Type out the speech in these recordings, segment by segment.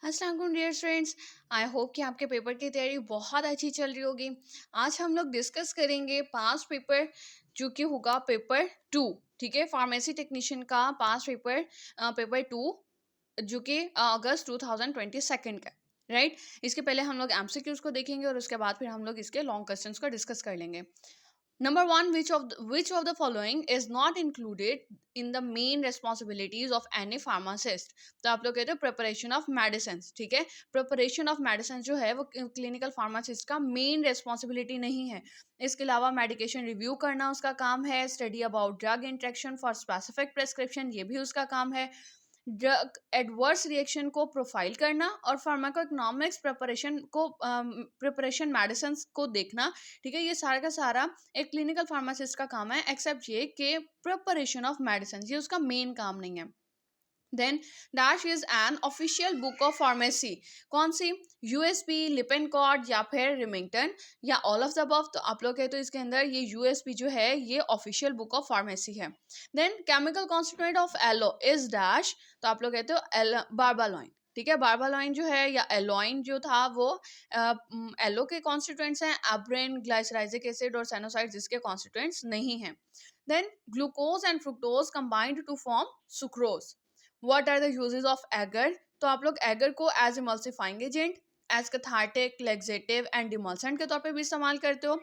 अस्सलाम वालेकुम dear students. आई hope कि आपके पेपर की तैयारी बहुत अच्छी चल रही होगी। आज हम लोग डिस्कस करेंगे पास्ट पेपर जो कि होगा पेपर टू। ठीक है, फार्मेसी टेक्नीशियन का पास्ट पेपर पेपर टू जो कि अगस्त 2022 का। राइट, इसके पहले हम लोग एमसीक्यूज को देखेंगे और उसके बाद फिर हम लोग इसके लॉन्ग क्वेश्चंस को डिस्कस कर लेंगे। Number one, which of the following is not included in the main responsibilities of any pharmacist? तो आप लोग कहते हो प्रिपरेशन ऑफ मेडिसिन। ठीक है, प्रिपरेशन ऑफ मेडिसिन जो है वो क्लिनिकल फार्मासिस्ट का मेन रेस्पॉन्सिबिलिटी नहीं है। इसके अलावा मेडिकेशन रिव्यू करना उसका काम है, study about drug interaction for specific prescription ये भी उसका काम है, ड्रग एडवर्स रिएक्शन को प्रोफाइल करना और फार्माकोइकोनॉमिक्स प्रिपरेशन मेडिसिन को देखना। ठीक है, ये सारा का सारा एक क्लिनिकल फार्मासिस्ट का काम है, एक्सेप्ट ये कि प्रिपरेशन ऑफ मेडिसिन ये उसका मेन काम नहीं है। Then dash is an official book of pharmacy. कौन सी? यूएसपी, लिपेनकॉर्ड या फिर रिमिंगटन या ऑल ऑफ द अबव। तो आप लोग कहे तो इसके अंदर ये यूएसपी जो है ये ऑफिशियल बुक ऑफ फार्मेसी है। Then chemical constituent of aloe is dash. तो आप लोग कहते हो बार्बालॉइन। ठीक है, बार्बालॉइन जो है या एलोइन जो था वो एलो के कॉन्स्टिट्यूएंट्स हैं, एब्रेन, ग्लाइसराइजिक एसिड और सैनोसाइड जिसके कॉन्स्टिट्यूएंट्स नहीं हैं। Then glucose and fructose combined to form sucrose. What are the uses of agar? तो आप लोग एगर को as emulsifying agent, as cathartic, laxative and demulcent के तौर पे भी इस्तेमाल करते हो।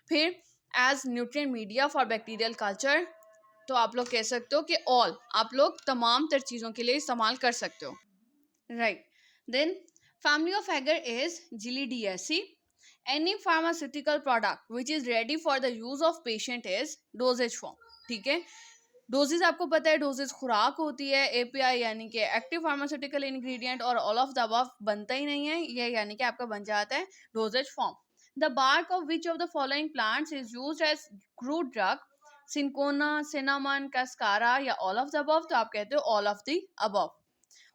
फिर as nutrient media for bacterial culture. तो आप लोग कह सकते हो कि ऑल आप लोग तमाम तर चीज़ों के लिए इस्तेमाल कर सकते हो। Right, then family of agar is Gelidiaceae. Any pharmaceutical product which is ready for the use of patient is dosage form. ठीक है, डोजेज आपको पता है, डोजेज खुराक होती है, एपीआई यानी कि एक्टिव फार्मास्यूटिकल इंग्रेडिएंट और ऑल ऑफ द अबव बनता ही नहीं है, ये यानी कि आपका बन जाता है dosage form. The bark of which of the following plants is used as crude drug? Cinchona, cinnamon, cascara या ऑल ऑफ द अबव? तो आप कहते हो all of the above.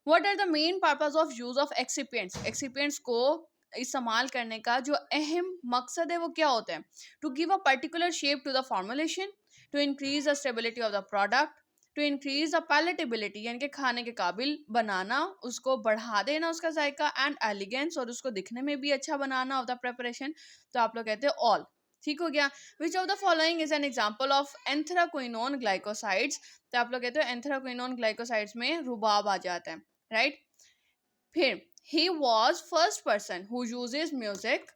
What are the main purpose of use of excipients? Excipients को इस्तेमाल करने का जो अहम मकसद है वो क्या होता है? To give a particular shape to the formulation, to increase the stability of the product, to increase the palatability यानी कि खाने के काबिल बनाना, उसको बढ़ा देना उसका जायका, एंड एलिगेंस और उसको दिखने में भी अच्छा बनाना ऑफ द प्रिपरेशन। तो आप लोग कहते हैं ऑल। ठीक हो गया। विच of the following is an example of anthraquinone glycosides? तो आप लोग कहते हो एंथ्राक्विनोन ग्लाइकोसाइड्स में रुबाब आ जाता है। राइट, फिर he was first person who uses music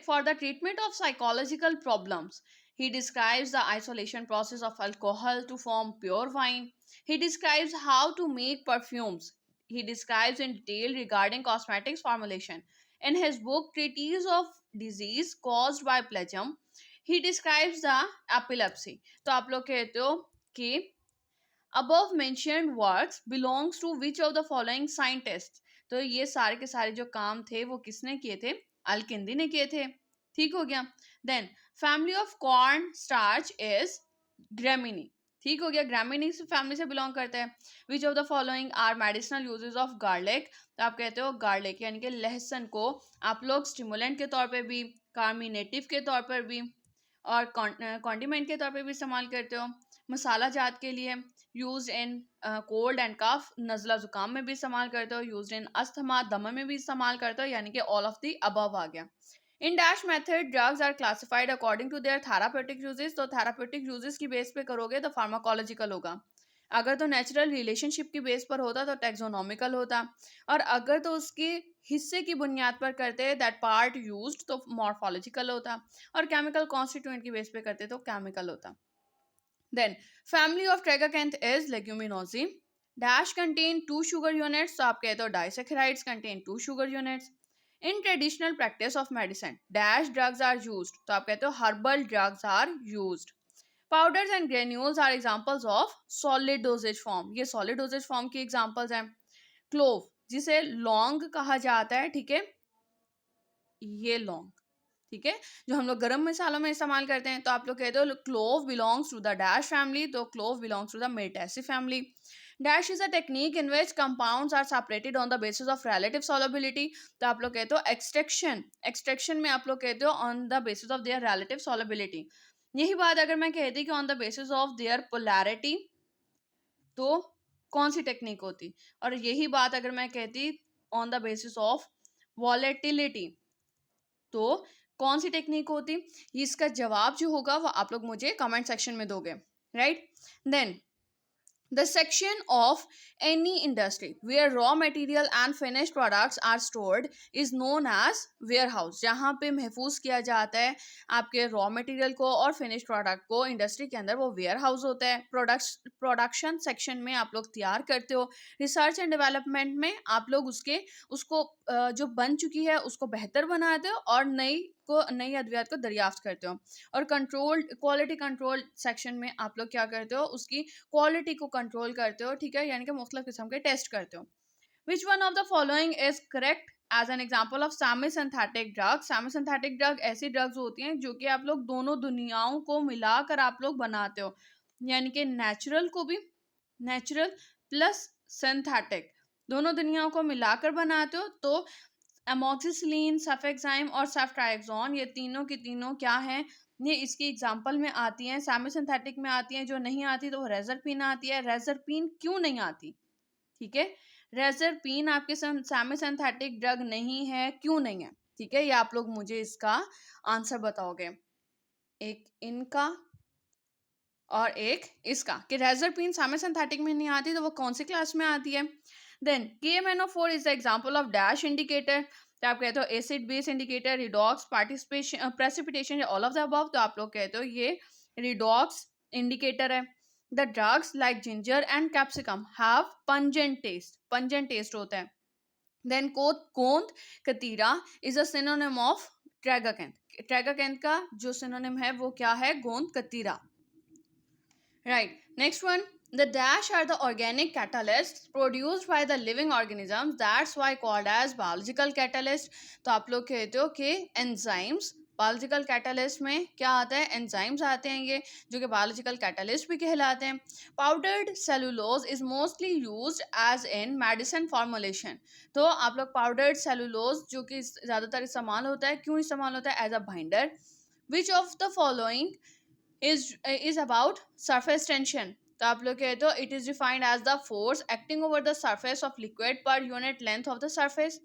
for the treatment of psychological problems. He describes the isolation process of alcohol to form pure wine. He describes how to make perfumes. He describes in detail regarding cosmetics formulation. In his book Treatise of Disease Caused by Plagium, he describes the epilepsy. तो आप लोग कहते हो कि above mentioned works belongs to which of the following scientists? तो ये सारे के सारे जो काम थे वो किसने किए थे? अल्किंदी ने किए थे। ठीक हो गया। Then family of corn starch is gramineae. ठीक हो गया, ग्रामीनी फैमिली से बिलोंग करता है। Which of the following are medicinal uses of garlic? तो आप कहते हो गार्लिक यानी कि लहसुन को आप लोग स्टिमुलेंट के तौर पे भी, कार्मिनेटिव के तौर पर भी और कॉन्डिमेंट के तौर पे भी इस्तेमाल करते हो। मसाला जात के लिए यूज इन कोल्ड एंड कफ, नज़ला ज़ुकाम में भी इस्तेमाल करते हो, यूज इन अस्थमा, दमा में भी इस्तेमाल करते हो, यानी कि ऑल ऑफ द अबव आ गया। In dash method drugs are classified according to their therapeutic uses. तो थेरापेटिक यूजेस की बेस पे करोगे तो फार्माकोलॉजिकल होगा। अगर तो नेचुरल रिलेशनशिप की बेस पर होता तो टैक्सोनॉमिकल होता, और अगर तो उसके हिस्से की बुनियाद पर करते दैट पार्ट यूज्ड तो मॉर्फोलॉजिकल होता, और केमिकल कॉन्स्टिट्यूएंट की बेस पे करते तो केमिकल होता। Then family of tragacanth is leguminosae. Dash contain 2 sugar units. तो आप कहते हो disaccharides contain 2 sugar units. In traditional practice of medicine, dash drugs are used. तो आप कहते हो herbal drugs are used. Powders and granules are examples of solid dosage form. ये solid dosage form की examples हैं. Clove जिसे लौंग कहा जाता है, ठीक है, ये लौंग, ठीक है, जो हम लोग गरम मसालों में इस्तेमाल करते हैं। तो आप लोग कहते हो clove belongs to the dash family, तो clove belongs to the Myrtaceae family. Dash is a technique in which compounds are separated on the basis of relative solubility. तो आप लोग कहते हो एक्सट्रैक्शन में आप लोग कहते हो on the basis of their relative solubility. यही बात अगर मैं कहती कि on the basis of their polarity तो कौन सी टेक्निक होती, और यही बात अगर मैं कहती on the basis of volatility, तो कौन सी टेक्निक होती? इसका जवाब जो होगा वो आप लोग मुझे कमेंट सेक्शन में दोगे, right? Then the section of any industry where raw material and finished products are stored is known as warehouse. जहाँ पे महफूज किया जाता है आपके रॉ मटेरियल को और फिनिश्ड प्रोडक्ट को इंडस्ट्री के अंदर, वो वेयर हाउस होता है. प्रोडक्शन सेक्शन में आप लोग तैयार करते हो. रिसर्च एंड डेवलपमेंट में आप लोग उसको जो बन चुकी है उसको बेहतर बनाते हो और नई अद्वियात को दरियाफ्त करते हो. और क्वालिटी कंट्रोल सेक्शन में आप लोग क्या करते हो, उसकी क्वालिटी को कंट्रोल करते हो, ठीक है, यानी कि मुख्तलिफ किस्म के टेस्ट करते हो. Which one of the following is correct as an example of semi synthetic drug? Semi synthetic drug ऐसी ड्रग्स होती हैं जो कि आप लोग दोनों दुनियाओं को मिलाकर आप लोग बनाते हो, यानी कि नेचुरल को भी, नेचुरल प्लस सिंथेटिक दोनों दुनियाओं को मिलाकर बनाते हो. तो एमोक्सिसिलिन, सल्फेक्साइम और सेफ्ट्राइक्सोन, ये तीनों की तीनों क्या हैं, ये इसकी एग्जांपल में आती हैं, सेमी सिंथेटिक में आती हैं. जो नहीं आती तो वो रेजरपिन आती है. रेजरपिन क्यों नहीं आती? ठीक है, रेजरपिन आपके सेमी सिंथेटिक ड्रग नहीं है, क्यों नहीं है? ठीक है, ये आप लोग मुझे इसका आंसर बताओगे, एक इनका और एक इसका, कि रेजरपिन सेमी सिंथेटिक में नहीं आती तो वो कौन सी क्लास में आती है. Then KMNO4 is the example of dash indicator. तो आप कहते हो acid base indicator, redox, participation, precipitation, all of the above. तो आप लोग कहते हो ये रिडॉक्स इंडिकेटर है. The drugs like ginger and capsicum have pungent taste होता है. देन कोंद कतीरा is a synonym of tragacanth. Tragacanth का जो सिनोनिम है वो क्या है? गोंद कतीरा. Right. Next one. The dash are the organic catalysts produced by the living organisms. That's why called as biological catalyst. तो आप लोग कहते हो कि enzymes, बायोलॉजिकल कैटलिस्ट में क्या आता है? एंजाइम्स आते हैं ये, जो कि बायोलॉजिकल कैटलिस्ट भी कहलाते हैं. Powdered cellulose is mostly used as in medicine formulation. तो आप लोग पाउडर्ड सेलुलोज जो कि ज़्यादातर इस्तेमाल होता है, क्यों इस्तेमाल होता है? As a binder. Which of the following is about surface tension. तो आप लोग कहते हो it is defined as the force acting over the surface of liquid per unit length of the surface,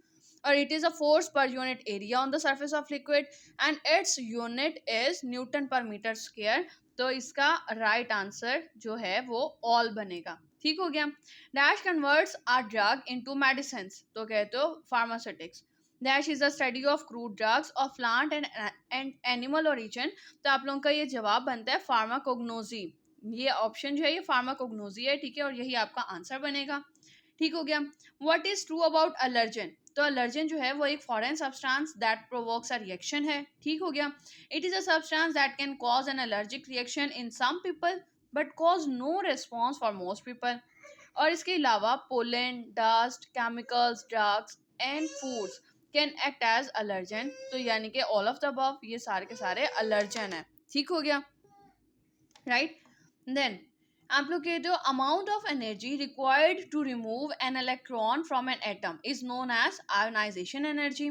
or it is a force per unit area on the surface of liquid and its unit is Newton per meter square. तो इसका right answer जो है वो all बनेगा. ठीक हो गया. Dash converts a drug into medicines. तो कहते हो pharmaceutics. Dash is the study of crude drugs of plant and animal origin. तो आप लोगों का ये जवाब बनता है फार्माकोग्नोजी. ये ऑप्शन जो है ये फार्माकोग्नोजी है, ठीक है, और यही आपका आंसर बनेगा. ठीक हो गया. What is true about allergen? तो अलर्जन जो है वो एक foreign substance that provokes a reaction है. ठीक हो गया. It is a substance that can cause an allergic reaction in some people but cause no response for most people. और इसके अलावा pollen, dust, chemicals, drugs and foods can act as allergen. तो यानी कि ऑल ऑफ द अबव, ये सारे के सारे अलर्जन है. ठीक हो गया, राइट. देन आप लोग कहते हो amount of energy required to remove an electron from an atom is known as ionisation energy.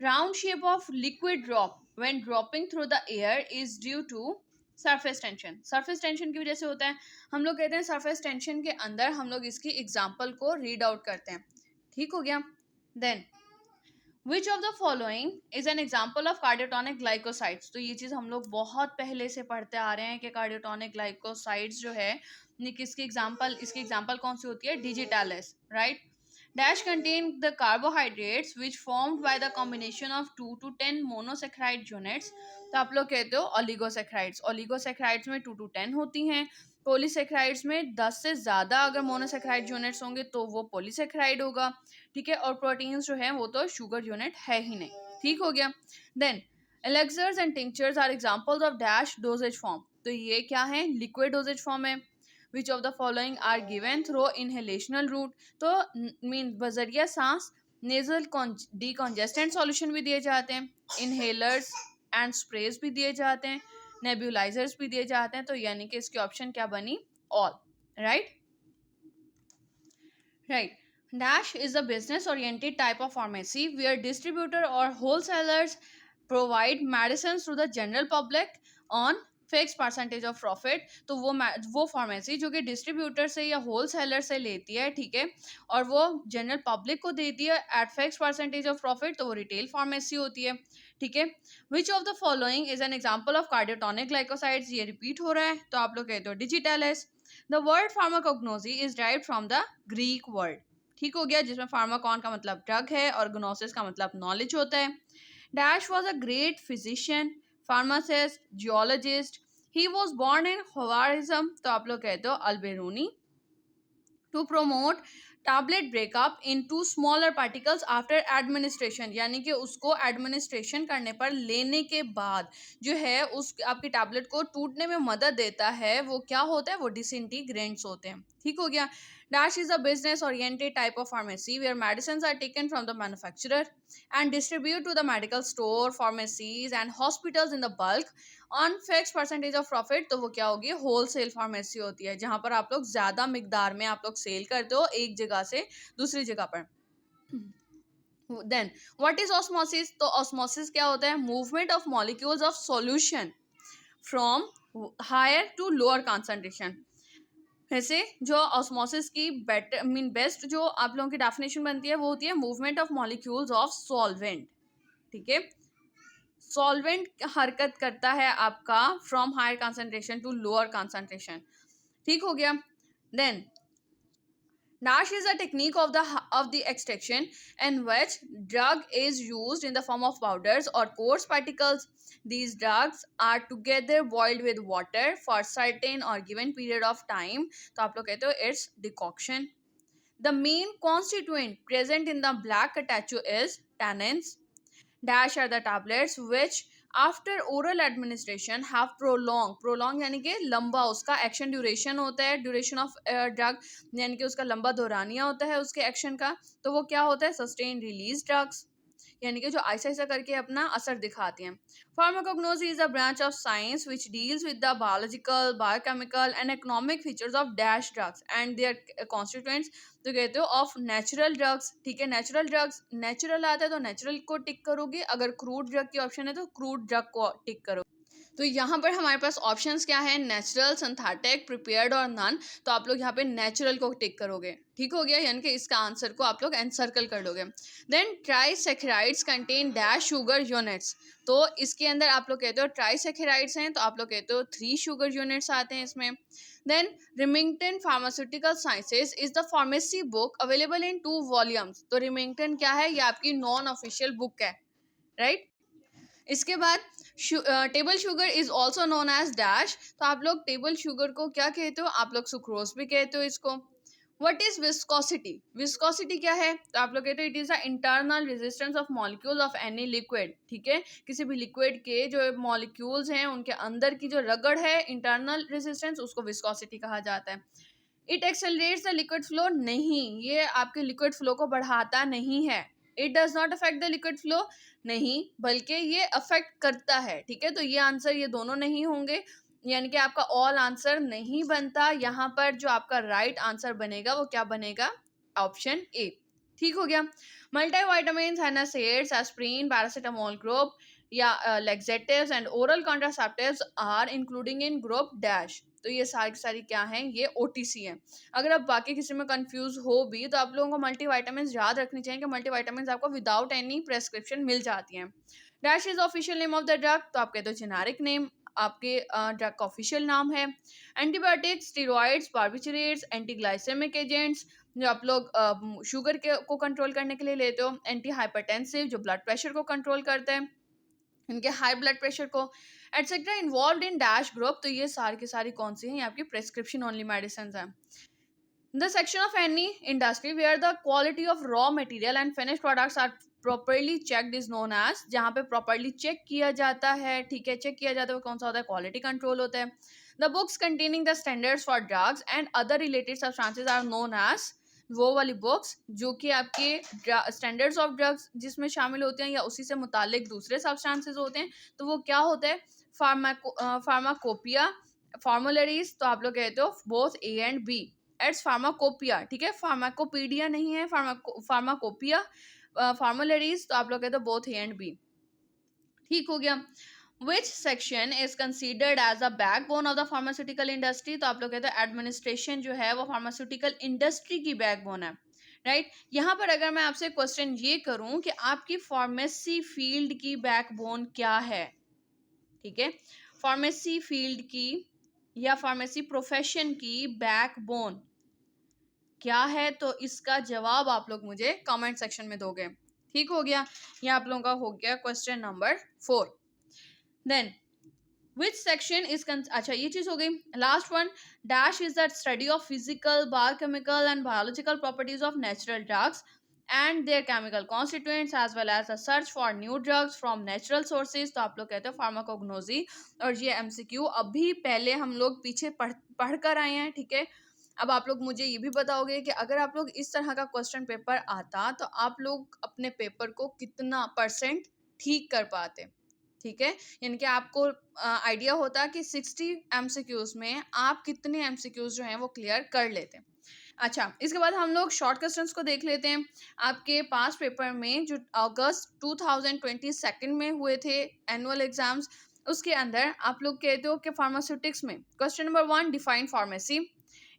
Round shape of liquid drop when dropping through the air is due to surface tension. Surface tension की वजह से होता है. हम लोग कहते हैं surface tension के अंदर हम लोग इसकी एग्जाम्पल को रीड आउट करते हैं. ठीक हो गया. Then Which of the following is an example of cardiotonic glycosides? तो ये चीज़ हम लोग बहुत पहले से पढ़ते आ रहे हैं कि cardiotonic glycosides जो है ये किसकी एग्जाम्पल, इसकी एग्जाम्पल कौन सी होती है? Digitalis, right. Dash contain the carbohydrates which formed by the combination of 2 to 10 monosaccharide units. तो आप लोग कहते हो ओलिगोसैकेराइड्स. ओलिगोसैकेराइड्स में 2 to 10 होती हैं. पॉलीसैकेराइड्स में 10 से ज़्यादा अगर मोनोसैकेराइड यूनिट्स होंगे तो वो पॉलीसैकेराइड होगा. ठीक है, और प्रोटीन्स जो है वो तो शुगर यूनिट है ही नहीं. ठीक हो गया. Then elixirs and tinctures are examples of dash dosage form. तो ये क्या है? लिक्विड डोजेज फॉर्म है. Which of the following are given through inhalational route. तो मीन बजरिया सांस नेजल डीकॉन्जेस्टेंट सॉल्यूशन भी दिए जाते हैं. इनहेलर्स एंड स्प्रेज भी दिए जाते हैं. नेबुलाइजर्स भी दिए जाते हैं. तो यानी कि इसकी ऑप्शन क्या बनी? All. Right. Right. Dash is a business-oriented type of pharmacy where distributor or wholesalers provide medicines to the general public on fix percentage of profit, तो वो फार्मेसी जो कि डिस्ट्रीब्यूटर से या होल सेलर से लेती है, ठीक है, और वो जनरल पब्लिक को देती है eight fix percentage of profit, तो वो रिटेल फार्मेसी होती है, ठीक है। Which of the following is an example of cardiotonic glycosides, ये रिपीट हो रहा है, तो आप लोग कहते हो digitalis. The word pharmacognosy is derived from the Greek word, ठीक हो गया, जिसमें फार्माकॉन का मतलब ड्रग है और ग्नोसिस का मतलब नॉलेज होता है। Dash was a great physician, pharmacist, geologist. He was born in Khwarezm, तो आप लोग कहते हो Alberuni. To promote tablet breakup into smaller particles after administration, यानी कि उसको एडमिनिस्ट्रेशन करने पर, लेने के बाद जो है उस आपकी टैबलेट को टूटने में मदद देता है, वो क्या होता है, वो डिसइंटीग्रेंट्स होते हैं, ठीक हो गया। Dash is a business oriented type of pharmacy where medicine are taken from the manufacturer and distribute to the medical store, pharmacies and hospitals in the bulk on fixed percentage of profit, तो वो क्या होगी, wholesale pharmacy होती है, जहां पर आप लोग ज्यादा मिकदार में आप लोग सेल करते हो एक जगह से दूसरी जगह पर। देन व्हाट इज ऑस्मोसिस, तो ऑस्मोसिस क्या होता है, movement of molecules of solution from higher to lower concentration. वैसे जो ऑस्मोसिस की बेटर मीन बेस्ट जो आप लोगों की डेफिनेशन बनती है वो होती है movement of molecules of solvent, ठीक है। सॉल्वेंट हरकत करता है आपका from higher concentration to lower concentration, ठीक हो गया। Then Nash is a technique of the extraction in which drug is used in the form of powders or coarse particles. These drugs are together boiled with water for certain or given period of time. तो आप लोग कहते हो it's decoction. The main constituent present in the black catechu is tannins. Dash are the tablets which after oral administration have prolong यानी कि लंबा उसका action duration होता है, ड्यूरेशन ऑफ ड्रग यानी कि उसका लंबा दौरानिया होता है उसके एक्शन का, तो वो क्या होता है, सस्टेन रिलीज ड्रग्स, यानी कि जो ऐसा ऐसा करके अपना असर दिखाती हैं। Pharmacognosy is a branch of science which deals with the biological, biochemical and economic features of dash drugs and their constituents, तो कहते हो ऑफ नेचुरल ड्रग्स, ठीक है। नेचुरल ड्रग्स, नेचुरल आता है तो नेचुरल को टिक करोगे, अगर क्रूड ड्रग की ऑप्शन है तो क्रूड ड्रग को टिक करोगे। तो यहाँ पर हमारे पास ऑप्शंस क्या है, नेचुरल, सिंथेटिक, प्रिपेयर्ड और नन, तो आप लोग यहाँ पे नेचुरल को टिक करोगे, ठीक हो गया, यानी कि इसका आंसर को आप लोग एनसर्कल कर लोगे। Then trisaccharides contain dash sugar units, तो इसके अंदर आप लोग कहते हो ट्राइसेकेराइड्स हैं, तो आप लोग कहते हो 3 शुगर यूनिट्स आते हैं इसमें। Then Remington pharmaceutical sciences is the pharmacy book available in 2 volumes, तो रिमिंगटन क्या है, ये आपकी नॉन ऑफिशियल बुक है, राइट। इसके बाद table sugar is also known as dash, तो आप लोग टेबल शुगर को क्या कहते हो, आप लोग सुक्रोज भी कहते हो इसको। व्हाट इज विस्कोसिटी, विस्कोसिटी क्या है, तो आप लोग कहते हो it is the internal resistance of molecules of any liquid, ठीक है, किसी भी लिक्विड के जो मॉलिक्यूल्स हैं उनके अंदर की जो रगड़ है, इंटरनल रेजिस्टेंस, उसको विस्कोसिटी कहा जाता है। It accelerates the liquid flow, नहीं, ये आपके लिक्विड फ्लो को बढ़ाता नहीं है। It does not affect the liquid flow, नहीं, बल्कि ये अफेक्ट करता है, ठीक है। तो ये आंसर, ये दोनों नहीं होंगे, यानी कि आपका ऑल आंसर नहीं बनता। यहाँ पर जो आपका राइट आंसर बनेगा वो क्या बनेगा, ऑप्शन ए, ठीक हो गया। Multivitamins, antacids, aspirin, paracetamol group या laxatives and oral contraceptives are including in group dash, तो ये सारी क्या हैं, ये ओटीसी है। अगर आप बाकी किसी में कंफ्यूज हो भी तो आप लोगों को मल्टीविटामिन्स याद रखनी चाहिए कि मल्टीविटामिन्स आपको विदाउट एनी प्रेस्क्रिप्शन मिल जाती हैं। Dash is official name of the drug, तो आप कहते हो जेनेरिक नेम, आपके ड्रग का ऑफिशियल नाम है। एंटीबायोटिक्स, स्टेरॉइड्स, बार्बिचरेट्स, एंटीग्लाइसेमिक एजेंट्स जो आप लोग शुगर के को कंट्रोल करने के लिए लेते हो। एंटी हाइपरटेंसिव जो ब्लड प्रेशर को कंट्रोल करते हैं, इनके हाई ब्लड प्रेशर को, etcetera involve in dash group, तो ये सारी की सारी कौन सी हैं, ये आपकी प्रेस्क्रिप्शन ओनली मेडिसिन हैं। The section of any industry where the quality of raw material and finished products are properly checked is known as, जहाँ पे properly check किया जाता है, ठीक है, चेक किया जाता है वो कौन सा होता है, क्वालिटी कंट्रोल होता है। The books containing the standards for drugs and other related substances are known as, वो वाली बुक्स जो कि आपके स्टैंडर्ड्स ऑफ ड्रग्स जिसमें शामिल होते हैं या उसी से मुतालिक दूसरे सब्सटेंसेस होते हैं, तो वो क्या होता है, फार्माकोपिया, फार्मुलरीज, तो आप लोग कहते हो बोथ ए एंड बी, एट्स फार्माकोपिया, ठीक है, फार्माकोपीडिया नहीं है, फार्माकोपिया, फार्मुलरीज, तो आप लोग कहते हो बोथ ए एंड बी, ठीक हो गया। Which section is considered as the backbone of the pharmaceutical industry? तो आप लोग कहते हैं एडमिनिस्ट्रेशन जो है वो फार्मास्यूटिकल इंडस्ट्री की बैकबोन है, राइट? यहाँ पर अगर मैं आपसे क्वेश्चन ये करूं कि आपकी फार्मेसी फील्ड की बैकबोन क्या है, ठीक है, फार्मेसी फील्ड की या फार्मेसी प्रोफेशन की बैकबोन क्या है, तो इसका जवाब आप लोग मुझे कमेंट सेक्शन में दोगे। ठीक हो गया, ये आप लोगों का हो गया question number 4। Then which section is अच्छा ये चीज हो गई। Last one, dash is the study of physical, biochemical and biological properties of natural drugs and their chemical constituents as well as the search for new drugs from natural sources. तो आप लोग कहते हैं फार्माकोग्नोजी। और ये MCQ अभी पहले हम लोग पीछे पढ़ कर आए हैं, ठीक है। अब आप लोग मुझे ये भी बताओगे कि अगर आप लोग इस तरह का क्वेश्चन पेपर आता तो आप लोग अपने पेपर को कितना % ठीक कर पाते, ठीक है। यानी कि आपको आइडिया होता कि 60 एमसीक्यूज में आप कितने एमसीक्यूज जो हैं वो क्लियर कर लेते हैं। अच्छा, इसके बाद हम लोग शॉर्ट क्वेश्चंस को देख लेते हैं। आपके पास पेपर में जो अगस्त 2022 में हुए थे एनुअल एग्जाम्स, उसके अंदर आप लोग कहते हो कि फार्मास्यूटिक्स में question number 1, define pharmacy,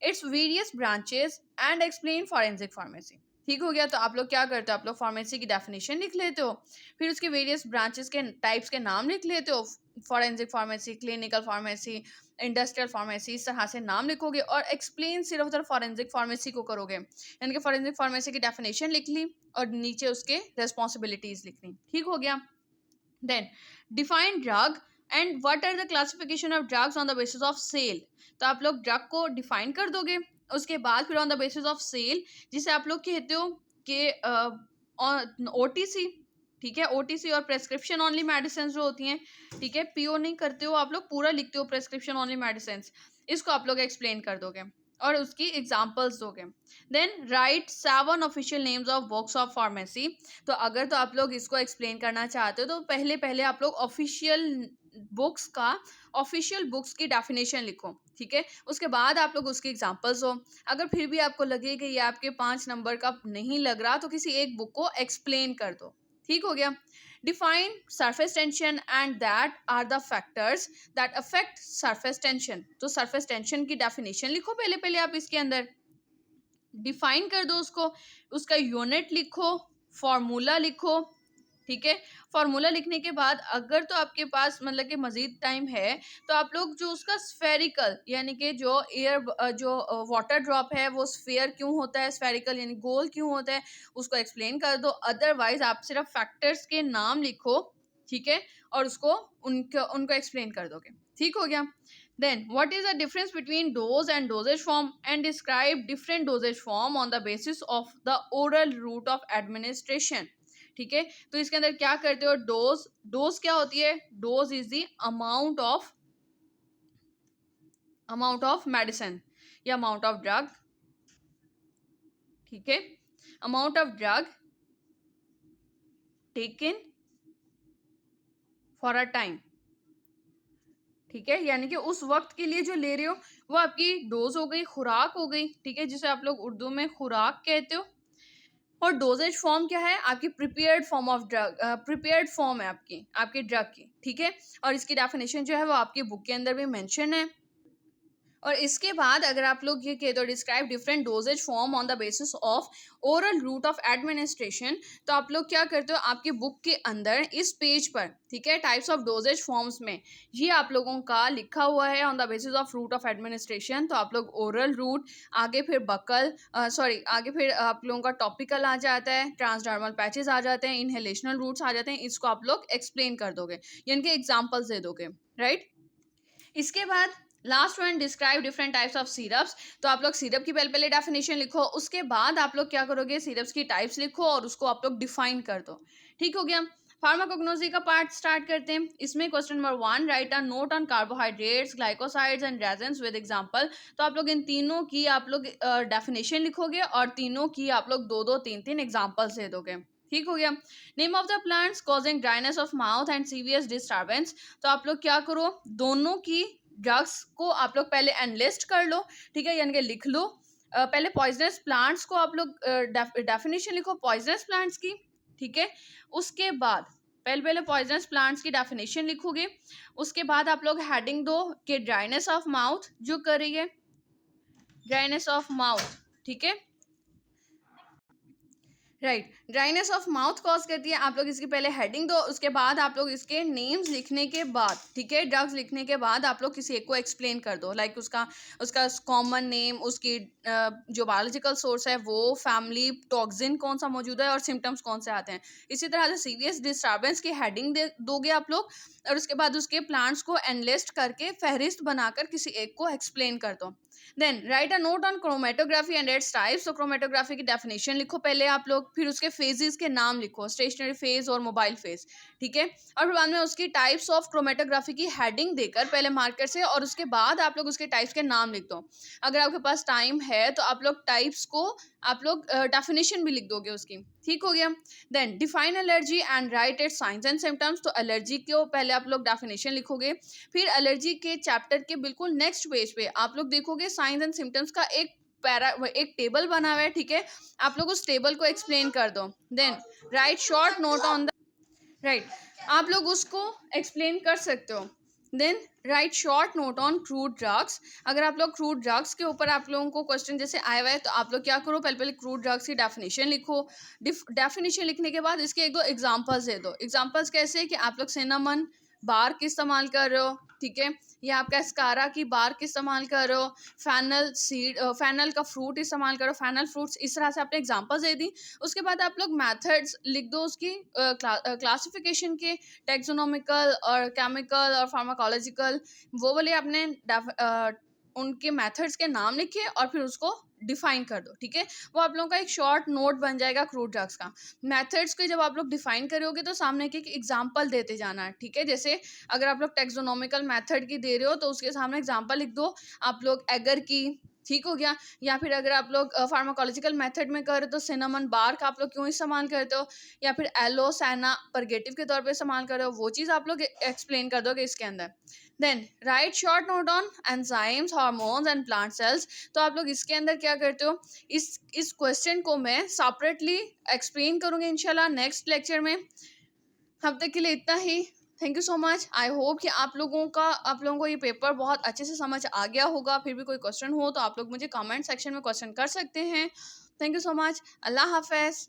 its various branches and explain forensic pharmacy. ठीक हो गया, तो आप लोग क्या करते हो, आप लोग फार्मेसी की डेफिनेशन लिख लेते हो, फिर उसके वेरियस ब्रांचेस के टाइप्स के नाम लिख लेते हो, forensic pharmacy, clinical pharmacy, industrial pharmacy, इस तरह से नाम लिखोगे और एक्सप्लेन सिर्फ उधर फॉरेंसिक फार्मेसी को करोगे, यानी कि फॉरेंसिक फार्मेसी की डेफिनेशन लिख ली और नीचे उसके रेस्पॉन्सिबिलिटीज लिख ली। ठीक हो गया। Then define drug and what are the classification of drugs on the basis of sale. तो आप लोग ड्रग को डिफाइन कर दोगे, उसके बाद फिर on the basis of sale, जिसे आप लोग कहते हो कि ओटीसी, ठीक है, ओटीसी और प्रेस्क्रिप्शन ओनली मेडिसिन जो होती हैं, ठीक है, पीओ नहीं करते हो आप लोग, पूरा लिखते हो प्रेस्क्रिप्शन ओनली मेडिसिन, इसको आप लोग एक्सप्लेन कर दोगे और उसकी एग्जांपल्स दोगे। Then write 7 official names of books of pharmacy. तो अगर तो आप लोग इसको एक्सप्लेन करना चाहते हो तो पहले पहले आप लोग ऑफिशियल बुक्स की डेफिनेशन लिखो, ठीक है, उसके बाद आप लोग उसकी एग्जांपल्स हो। अगर फिर भी आपको लगे कि ये आपके 5 नंबर का नहीं लग रहा तो किसी एक बुक को एक्सप्लेन कर दो। ठीक हो गया। Define surface tension and that are the factors that affect surface tension. तो सरफेस टेंशन की डेफिनेशन लिखो पहले पहले आप इसके अंदर, डिफाइन कर दो उसको, उसका यूनिट लिखो, फॉर्मूला लिखो, ठीक है। फॉर्मूला लिखने के बाद अगर तो आपके पास मतलब कि मजीद टाइम है तो आप लोग जो उसका स्फेरिकल यानी कि जो जो वाटर ड्रॉप है वो स्फेयर क्यों होता है, स्फेरिकल यानी गोल क्यों होता है, उसको एक्सप्लेन कर दो। अदरवाइज आप सिर्फ फैक्टर्स के नाम लिखो, ठीक है, और उसको उनको उनको एक्सप्लेन कर दोगे। ठीक हो गया। Then, what is the difference between dose and dosage form and describe different dosage form on the basis of the oral route of administration। ठीक है, तो इसके अंदर क्या करते हो, डोज क्या होती है, dose is the amount of medicine या अमाउंट ऑफ ड्रग, ठीक है, amount of drug taken for a time, ठीक है, यानी कि उस वक्त के लिए जो ले रहे हो वो आपकी डोज हो गई, खुराक हो गई, ठीक है, जिसे आप लोग उर्दू में खुराक कहते हो। और डोजेज फॉर्म क्या है, आपकी prepared form of drug, prepared form है आपकी ड्रग की, ठीक है, और इसकी डेफिनेशन जो है वो आपकी बुक के अंदर भी मेंशन है। और इसके बाद अगर आप लोग ये कहते हो describe different doses form on the basis of oral route of administration, तो आप लोग क्या करते हो आपकी बुक के अंदर इस पेज पर, ठीक है, टाइप्स ऑफ डोजेज फॉर्म्स में ये आप लोगों का लिखा हुआ है on the basis of route of administration. तो आप लोग ओरल रूट, आगे फिर आगे फिर आप लोगों का टॉपिकल आ जाता है, ट्रांसडर्मल पैचेस आ जाते हैं, इनहेलेशनल रूट्स आ जाते हैं, इसको आप लोग एक्सप्लेन कर दोगे यानी कि एग्जाम्पल्स दे दोगे, राइट। इसके बाद last one, describe different types of syrups. तो आप लोग सिरप की पहले पहले डेफिनेशन लिखो, उसके बाद आप लोग क्या करोगे, सिरप्स की टाइप्स लिखो और उसको आप लोग डिफाइन कर दो। ठीक हो गया। फार्माकोग्नोसी का पार्ट स्टार्ट करते हैं। इसमें question number 1, right a note on carbohydrates, glycosides and resins with example. तो आप लोग इन तीनों की आप लोग डेफिनेशन लिखोगे और तीनों की आप लोग 2-2, 3-3 एग्जांपल्स दे दोगे। ठीक हो गया। Name of the plants causing dryness of mouth and सीवियस डिस्टर्बेंस। तो आप लोग क्या करो, दोनों की ड्रग्स को आप लोग पहले एनलिस्ट कर लो, ठीक है, यानी कि लिख लो। पहले पॉइजनस प्लांट्स को आप लोग डेफिनेशन लिखो पॉइजनस प्लांट्स की, ठीक है। उसके बाद पहले पहले पॉइजनस प्लांट्स की डेफिनेशन लिखोगे, उसके बाद आप लोग हेडिंग दो कि ड्राइनेस ऑफ माउथ जो कर रही है, ड्राइनेस ऑफ माउथ, ठीक है, right, dryness of mouth cause करती है, आप लोग इसकी पहले हेडिंग दो, उसके बाद आप लोग इसके नेम्स लिखने के बाद, ठीक है, ड्रग्स लिखने के बाद आप लोग किसी एक को एक्सप्लेन कर दो, लाइक उसका उसका कॉमन नेम, उसकी जो बायोलॉजिकल सोर्स है वो, फैमिली, टॉक्सिन कौन सा मौजूद है और सिम्टम्स कौन से आते हैं। इसी तरह से सीवियस डिस्टर्बेंस की हेडिंग दोगे आप लोग, और उसके बाद उसके प्लांट्स को एनलिस्ट करके फहरिस्त बनाकर किसी एक को एक्सप्लेन कर दो। Then write a note on chromatography and its types. तो क्रोमेटोग्राफी की डेफिनेशन लिखो पहले आप लोग, फिर उसके फेजेस के नाम लिखो, स्टेशनरी फेज और मोबाइल फेज, ठीक है, और फिर बाद में उसकी टाइप्स ऑफ क्रोमेटोग्राफी की हेडिंग देकर पहले मार्कर से, और उसके बाद आप लोग उसके टाइप्स के नाम लिख दो। अगर आपके पास टाइम है तो आप लोग टाइप्स को आप लोग डेफिनेशन भी लिख दोगे उसकी, ठीक हो गया। Then define allergy and write its science and symptoms. तो एलर्जी को पहले आप लोग डेफिनेशन लिखोगे, फिर एलर्जी के चैप्टर के बिल्कुल नेक्स्ट पेज पे आप लोग देखोगे साइंस एंड सिम्टम्स का एक टेबल बना हुआ है, ठीक है, आप लोग उस टेबल को एक्सप्लेन कर दो। Then write short note on the, right, आप लोग उसको एक्सप्लेन कर सकते हो। Then write short note on crude drugs. अगर आप लोग क्रूड ड्रग्स के ऊपर आप लोगों को क्वेश्चन जैसे आया हुआ है तो आप लोग क्या करो, पहले पहले क्रूड ड्रग्स की डेफिनेशन लिखो, डेफिनेशन लिखने के बाद इसके एक दो एग्जांपल्स दे दो। एग्जांपल्स कैसे कि आप लोग सिनेमन बार की इस्तेमाल कर रहे हो, ठीक है, या आपका स्कारा की बार की इस्तेमाल कर रहे हो, फैनल सीड, फैनल का फ्रूट इस्तेमाल करो, फैनल फ्रूट्स, इस तरह से आपने एग्जांपल्स दे दी। उसके बाद आप लोग मेथड्स लिख दो उसकी क्लासिफिकेशन के, टेक्सोनोमिकल और केमिकल और फार्माकोलॉजिकल, वो वाले आपने उनके मेथड्स के नाम लिखे और फिर उसको डिफाइन कर दो, ठीक है, वो आप लोगों का एक शॉर्ट नोट बन जाएगा क्रूड ड्रग्स का। मेथड्स को जब आप लोग डिफाइन करोगे तो सामने के एक एग्जांपल देते जाना है, ठीक है, जैसे अगर आप लोग टेक्सोनोमिकल मेथड की दे रहे हो तो उसके सामने एग्जांपल लिख दो आप लोग एगर की, ठीक हो गया, या फिर अगर आप लोग फार्माकोलॉजिकल मेथड में कर रहे हो तो सिनेमन बार का आप लोग क्यों इस्तेमाल करते हो, या फिर एलो सैना परगेटिव के तौर पे इस्तेमाल कर रहे हो, वो चीज़ आप लोग एक्सप्लेन कर दोगे इसके अंदर। Then write short note on enzymes, hormones and plant cells. तो आप लोग इसके अंदर क्या करते हो, इस क्वेश्चन को मैं सेपरेटली एक्सप्लेन करूँगी इंशाल्लाह नेक्स्ट लेक्चर में। अब तक के लिए इतना ही। Thank you so much. I hope कि आप लोगों को ये पेपर बहुत अच्छे से समझ आ गया होगा। फिर भी कोई क्वेश्चन हो तो आप लोग मुझे कमेंट सेक्शन में क्वेश्चन कर सकते हैं। Thank you so much. अल्लाह हाफ़िज़।